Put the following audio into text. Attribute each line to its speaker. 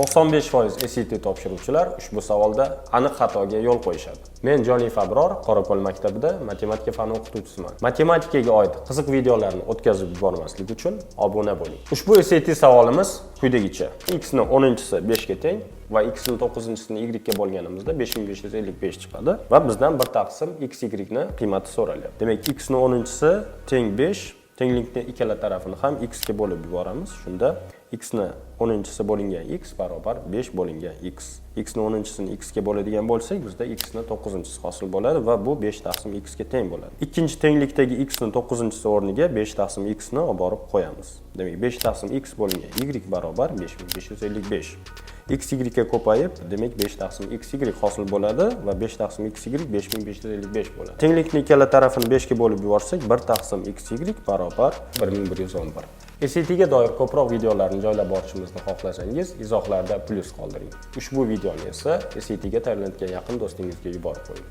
Speaker 1: 95% SAT topshiruvchilar ushbu savolda aniq xatoga yo'l qo'yishadi. Men Jonif Abror, Qorako'l maktabida matematika fani o'qituvchisiman. Matematikaga oid qiziq videolarni o'tkazib yubormaslik uchun obuna bo'ling. Ushbu SAT savolimiz quyidagicha. X ning 10-si 5 ga teng va x ning 9-sini y ga bo'lganimizda 5555 chiqadi va bizdan bir taqsim x y ning qiymati so'ralyapti. Demak, x ning 10-si teng 5. Tenglikning ikkala tarafini ham x ga bo'lib yuboramiz. Shunda x ning 10-si bo'lingan x barobar 5 bo'lingan x. X ning 10-sini x ga bo'ladigan bo'lsak, bizda x ning 9-si hosil bo'ladi va bu 5 taqsim x ga teng bo'ladi. Ikkinchi tenglikdagi x ning 9-si o'rniga 5 taqsim x ni olib borib qo'yamiz. Demak, 5 taqsim x bo'lingan y barobar 5555. X y ga ko'payib, demak 5 taqsim x y hosil bo'ladi va 5 taqsim x y 5555 bo'ladi. Tenglikning ikkala tarafini 5 ga bo'lib yuborsak, 1 taqsim x y barobar 1111. SAT ga doir ko'proq videolarni joylab borishimizni xohlasangiz, izohlarda plyus qoldiring. Ushbu videoni esa SAT ga tayyorlanayotgan yaqin do'stingizga yuborib qo'ying.